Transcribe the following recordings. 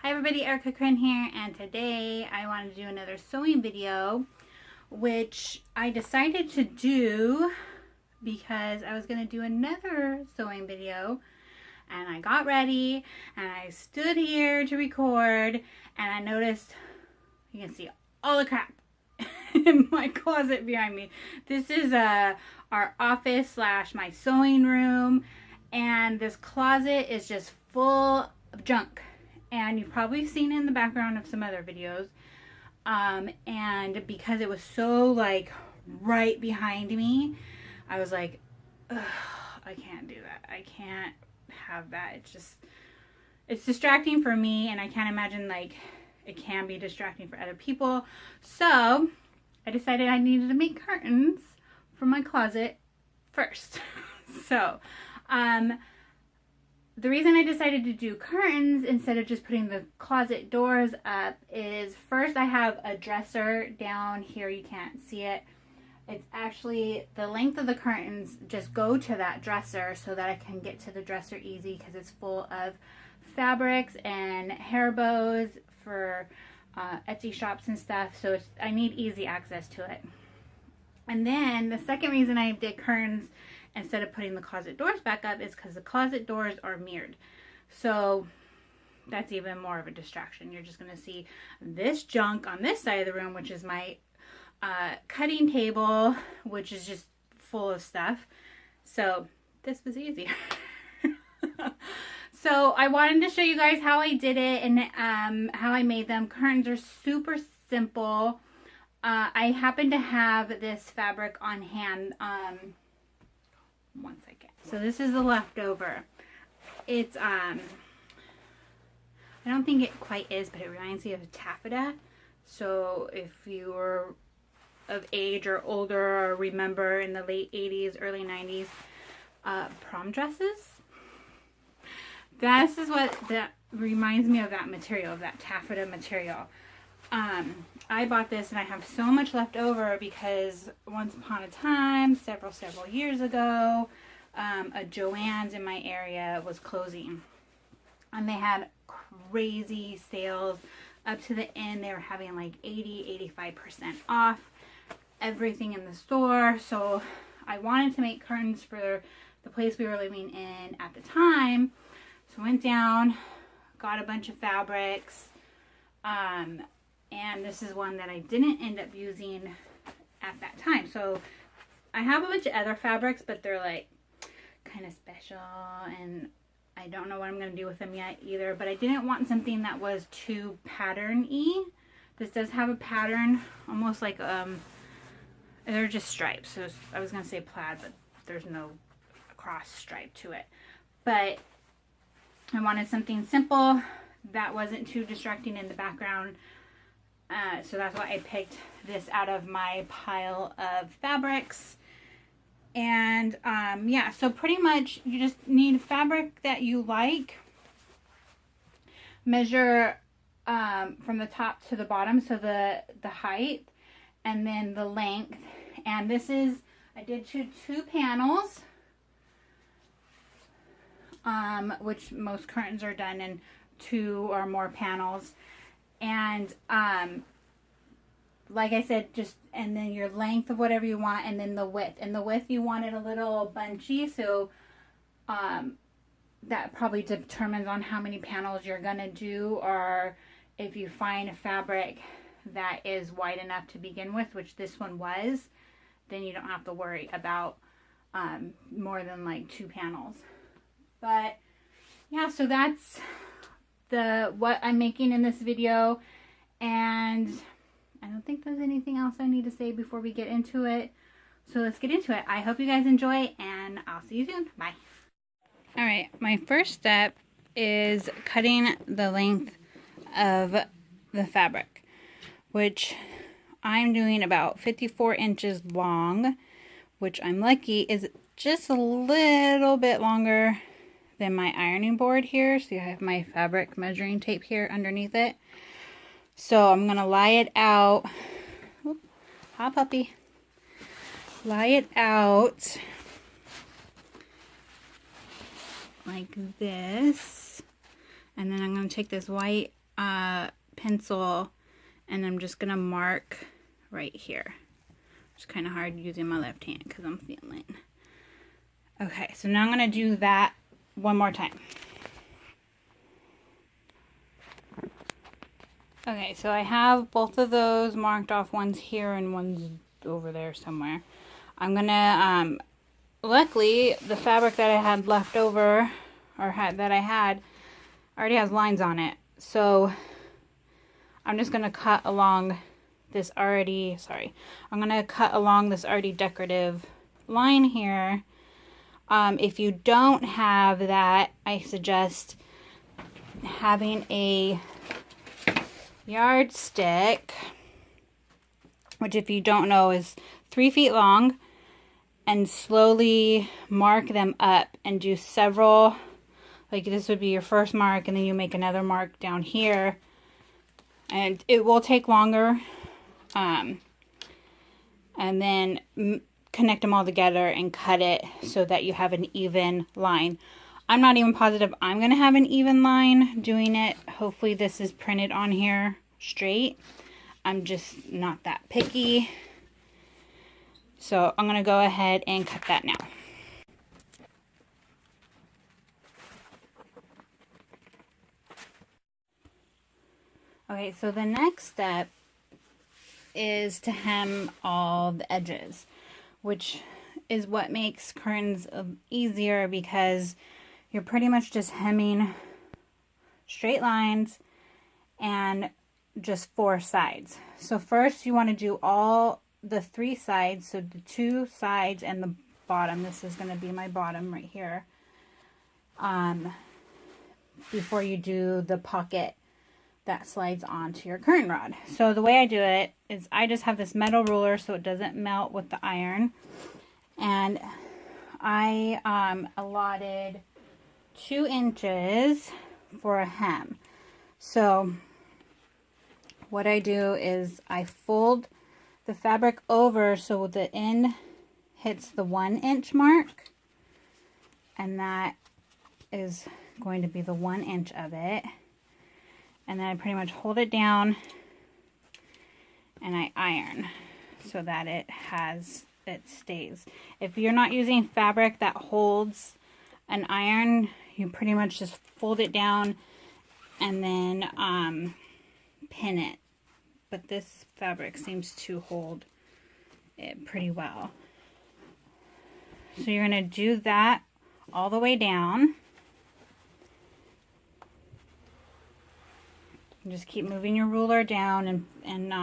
Hi everybody, Erica Kren here, and today I wanted to do another sewing video, which I decided to do because I was going to do another sewing video, and I got ready and I stood here to record, and I noticed, you can see all the crap in my closet behind me. This is our office slash my sewing room, and this closet is just full of junk. And you've probably seen it in the background of some other videos. And because it was so like right behind me, I was like, ugh, I can't do that. I can't have that. It's distracting for me, and I can't imagine like it can be distracting for other people. So I decided I needed to make curtains for my closet first. So, the reason I decided to do curtains instead of just putting the closet doors up is, first, I have a dresser down here. You can't see it. It's actually the length of the curtains just go to that dresser so that I can get to the dresser easy, because it's full of fabrics and hair bows for Etsy shops and stuff. So I need easy access to it. And then the second reason I did curtains instead of putting the closet doors back up is because the closet doors are mirrored. So that's even more of a distraction. You're just going to see this junk on this side of the room, which is my cutting table, which is just full of stuff. So this was easier. So I wanted to show you guys how I did it and how I made them. Curtains are super simple. I happen to have this fabric on hand. One second. So this is the leftover. It's I don't think it quite is, but it reminds me of taffeta. So if you were of age or older or remember in the late 80s, early 90s, prom dresses. This is what that reminds me of, that material, of that taffeta material. I bought this and I have so much left over because once upon a time, several years ago, a Joann's in my area was closing. And they had crazy sales up to the end. They were having like 85% off everything in the store. So I wanted to make curtains for the place we were living in at the time. So I went down, got a bunch of fabrics, and this is one that I didn't end up using at that time. So I have a bunch of other fabrics, but they're like kind of special, and I don't know what I'm going to do with them yet either. But I didn't want something that was too pattern-y. This does have a pattern, almost like, they're just stripes. So I was going to say plaid, but there's no cross stripe to it. But I wanted something simple that wasn't too distracting in the background. So that's why I picked this out of my pile of fabrics. And yeah, so pretty much you just need fabric that you like. Measure from the top to the bottom, so the height and then the length. And this is, I did two panels, which most curtains are done in 2 or more panels. And like I said, just, and then your length of whatever you want, and then the width. And the width, you want it a little bunchy, so that probably determines on how many panels you're gonna do, or if you find a fabric that is wide enough to begin with, which this one was, then you don't have to worry about more than like 2 panels. But yeah, so that's what I'm making in this video, and I don't think there's anything else I need to say before we get into it. So let's get into it. I hope you guys enjoy, and I'll see you soon. Bye. All right, my first step is cutting the length of the fabric, which I'm doing about 54 inches long, which I'm lucky is just a little bit longer than my ironing board here. So you have my fabric measuring tape here underneath it. So I'm going to lie it out. Oop, hi puppy. Lie it out like this. And then I'm going to take this white pencil, and I'm just gonna mark right here. It's kind of hard using my left hand because I'm feeling. Okay, so now I'm gonna do that one more time. Okay, so I have both of those marked off. One's here and one's over there somewhere. I'm gonna, luckily, the fabric that I had left over, or that I had, already has lines on it. So I'm just gonna cut along this already, I'm gonna cut along this already decorative line here. If you don't have that, I suggest having a yardstick, which if you don't know is 3 feet long, and slowly mark them up and do several, like this would be your first mark, and then you make another mark down here, and it will take longer, and then connect them all together and cut it so that you have an even line. I'm not even positive I'm going to have an even line doing it. Hopefully this is printed on here straight. I'm just not that picky. So I'm going to go ahead and cut that now. Okay, so the next step is to hem all the edges, which is what makes curtains easier because you're pretty much just hemming straight lines and just 4 sides. So first you want to do all the 3 sides, so the 2 sides and the bottom. This is going to be my bottom right here, before you do the pocket that slides onto your curtain rod. So the way I do it is I just have this metal ruler so it doesn't melt with the iron, and I allotted 2 inches for a hem. So what I do is I fold the fabric over so the end hits the 1 inch mark, and that is going to be the 1 inch of it. And then I pretty much hold it down and I iron so that it stays. If you're not using fabric that holds an iron, you pretty much just fold it down and then pin it. But this fabric seems to hold it pretty well. So you're going to do that all the way down. Just keep moving your ruler down and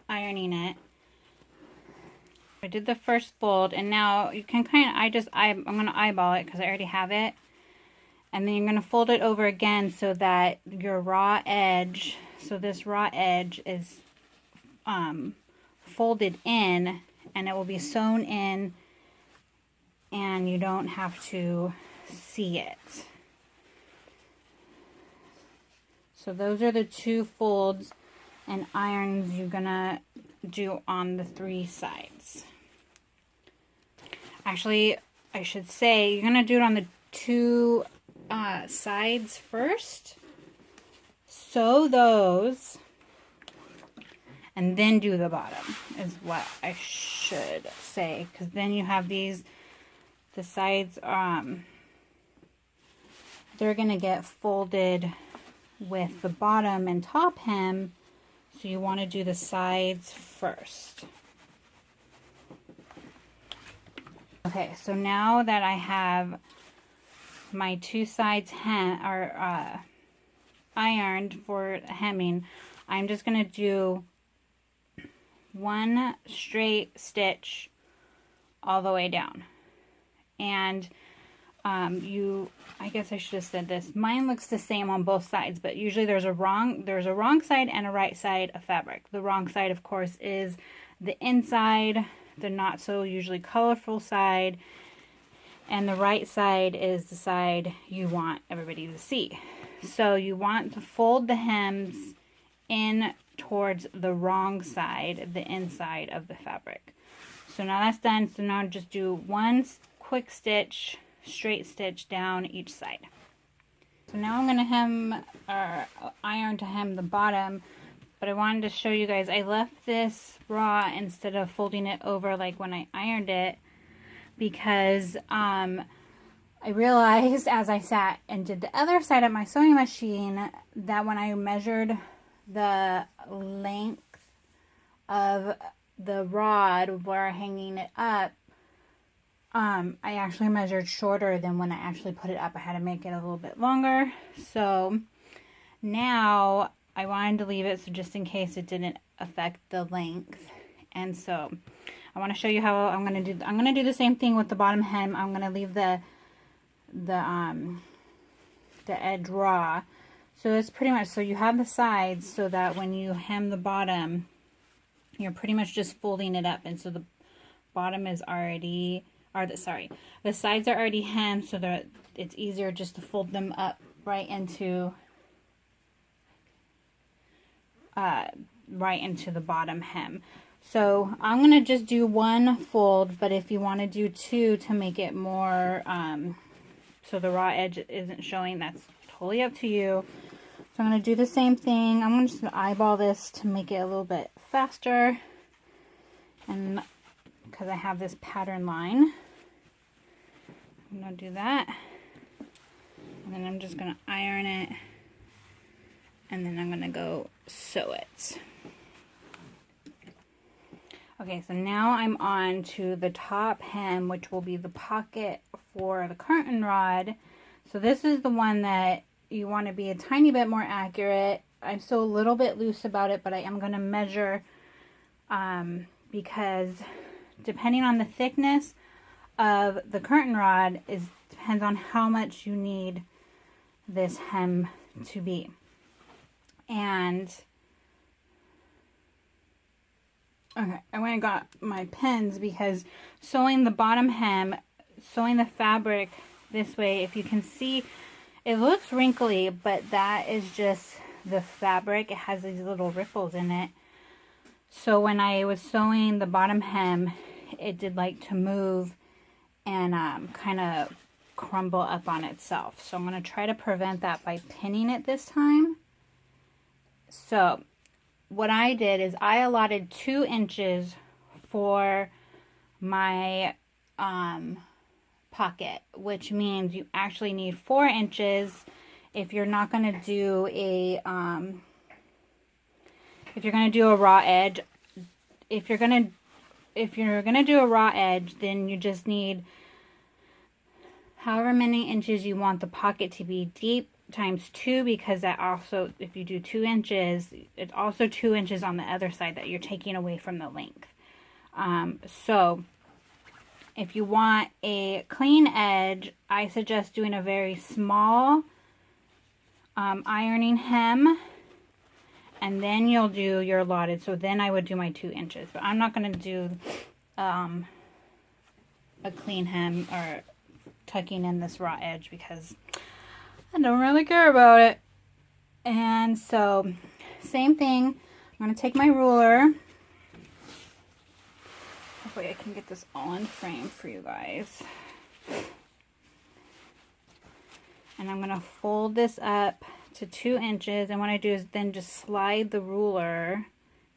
ironing it. I did the first fold, and now you can kind of, I'm going to eyeball it because I already have it. And then you're going to fold it over again so that your raw edge, so this raw edge is folded in, and it will be sewn in, and you don't have to see it. So those are the 2 folds and irons you're gonna do on the 3 sides. Actually, I should say you're gonna do it on the 2 sides first. Sew those and then do the bottom is what I should say, because then you have the sides, they're gonna get folded with the bottom and top hem, so you want to do the sides first. Okay, so now that I have my 2 sides ironed for hemming, I'm just going to do 1 straight stitch all the way down. And I guess I should have said this. Mine looks the same on both sides, but usually there's a wrong side and a right side of fabric. The wrong side, of course, is the inside, the not so usually colorful side, and the right side is the side you want everybody to see. So you want to fold the hems in towards the wrong side, the inside of the fabric. So now that's done. So now just do 1 quick stitch, straight stitch down each side. So now I'm going to hem or iron to hem the bottom, but I wanted to show you guys I left this raw instead of folding it over like when I ironed it, because I realized as I sat and did the other side of my sewing machine that when I measured the length of the rod where I'm hanging it up, I actually measured shorter than when I actually put it up. I had to make it a little bit longer. So now I wanted to leave it so just in case it didn't affect the length. And so I want to show you how I'm going to do. I'm going to do the same thing with the bottom hem. I'm going to leave the edge raw. So it's pretty much, so you have the sides so that when you hem the bottom, you're pretty much just folding it up. And so the bottom is already, the sides are already hemmed so that it's easier just to fold them up right into the bottom hem. So I'm going to just do one fold, but if you want to do two to make it more, so the raw edge isn't showing, that's totally up to you. So I'm going to do the same thing. I'm just going to eyeball this to make it a little bit faster. And because I have this pattern line, I'm going to do that. And then I'm just going to iron it. And then I'm going to go sew it. Okay, so now I'm on to the top hem, which will be the pocket for the curtain rod. So this is the one that you want to be a tiny bit more accurate. I'm still a little bit loose about it, but I am going to measure because depending on the thickness of the curtain rod depends on how much you need this hem to be. And okay, I went and got my pins because sewing the bottom hem, sewing the fabric this way, if you can see, it looks wrinkly, but that is just the fabric. It has these little ripples in it. So when I was sewing the bottom hem, it did like to move and kind of crumble up on itself. So I'm going to try to prevent that by pinning it this time. So what I did is I allotted 2 inches for my pocket, which means you actually need 4 inches if you're not going to do a if you're going to do a raw edge. If you're going to do a raw edge, then you just need however many inches you want the pocket to be deep times 2, because that also, if you do 2 inches, it's also 2 inches on the other side that you're taking away from the length. So if you want a clean edge, I suggest doing a very small ironing hem, and then you'll do your allotted. So then I would do my 2 inches, but I'm not going to do a clean hem or tucking in this raw edge because I don't really care about it. And so same thing, I'm going to take my ruler. Hopefully I can get this all in frame for you guys. And I'm going to fold this up to 2 inches. And what I do is then just slide the ruler,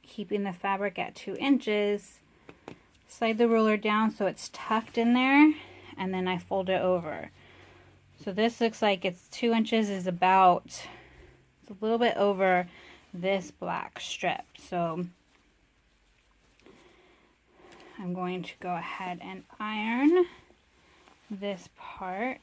keeping the fabric at 2 inches. Slide the ruler down so it's tucked in there. And then I fold it over. So this looks like it's 2 inches is about, it's a little bit over this black strip. So I'm going to go ahead and iron this part.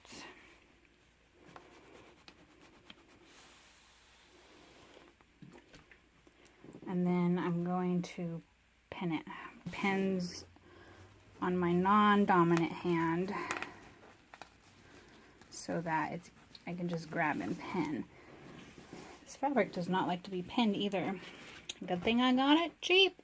And then I'm going to pin it. Pins on my non-dominant hand so that I can just grab and pin. This fabric does not like to be pinned either. Good thing I got it cheap.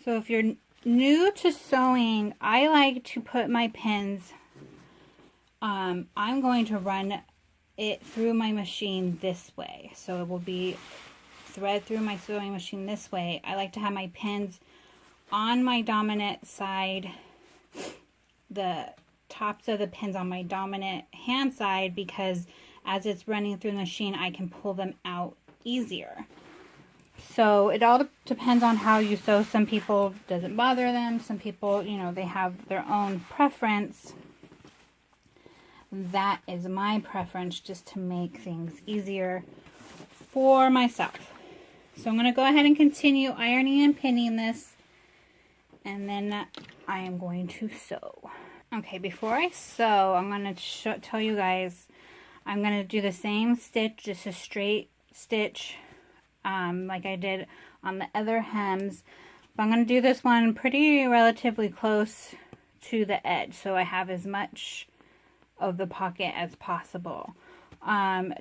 So if you're new to sewing, I like to put my pins, I'm going to run it through my machine this way. So it will be thread through my sewing machine this way. I like to have my pins on my dominant side the tops of the pins on my dominant hand side, because as it's running through the machine, I can pull them out easier. So it all depends on how you sew. Some people doesn't bother them. Some people, you know, they have their own preference. That is my preference, just to make things easier for myself. So I'm going to go ahead and continue ironing and pinning this, and then I am going to sew. Okay, before I sew, I'm going to tell you guys, I'm going to do the same stitch, just a straight stitch, like I did on the other hems. But I'm going to do this one pretty relatively close to the edge, so I have as much of the pocket as possible.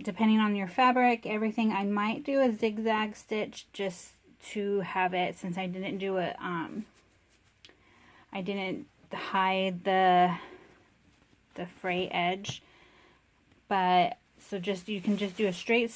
Depending on your fabric, everything, I might do a zigzag stitch just to have it, since I didn't do it, I didn't hide the fray edge. But so just, you can just do a straight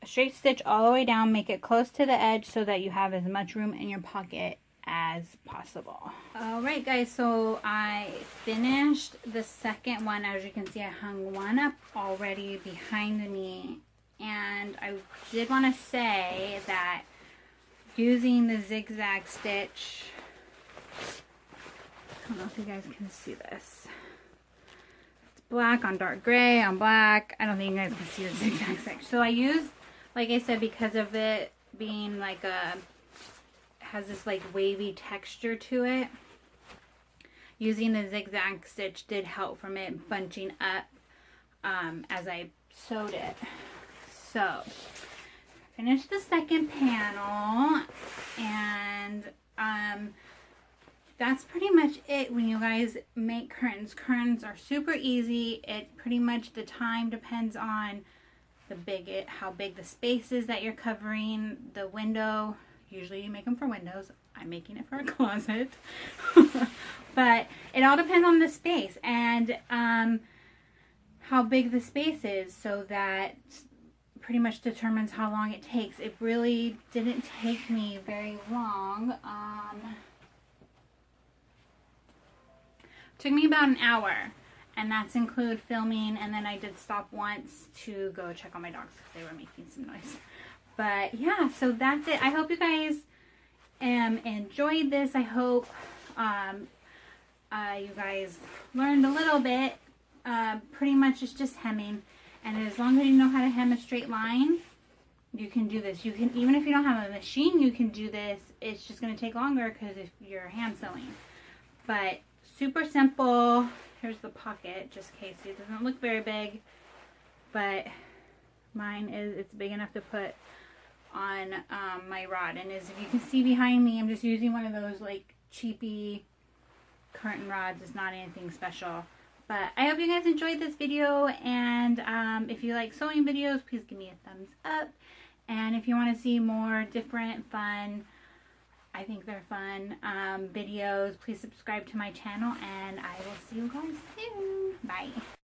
stitch all the way down, make it close to the edge so that you have as much room in your pocket as possible. Alright guys, so I finished the second one. As you can see, I hung one up already behind me, and I did want to say that using the zigzag stitch, I don't know if you guys can see this. It's black on dark gray on black. I don't think you guys can see the zigzag stitch. So I used, like I said, because of it being like has this like wavy texture to it, using the zigzag stitch did help from it bunching up as I sewed it. So finished the second panel, and that's pretty much it when you guys make curtains. Curtains are super easy. It pretty much, the time depends on how big the space is that you're covering. The window, usually you make them for windows. I'm making it for a closet. But it all depends on the space and how big the space is, so that pretty much determines how long it takes. It really didn't take me very long. Took me about an hour, and that's include filming, and then I did stop once to go check on my dogs because they were making some noise. But yeah, so that's it. I hope you guys enjoyed this. I hope you guys learned a little bit. Pretty much it's just hemming, and as long as you know how to hem a straight line, you can do this. You can, even if you don't have a machine, you can do this. It's just going to take longer because if you're hand sewing. But super simple. Here's the pocket, just in case. It doesn't look very big, but mine is, it's big enough to put on my rod. And as you can see behind me, I'm just using one of those like cheapy curtain rods. It's not anything special. But I hope you guys enjoyed this video, and if you like sewing videos, please give me a thumbs up. And if you want to see more different fun, I think they're fun, videos, please subscribe to my channel, and I will see you guys soon. Bye.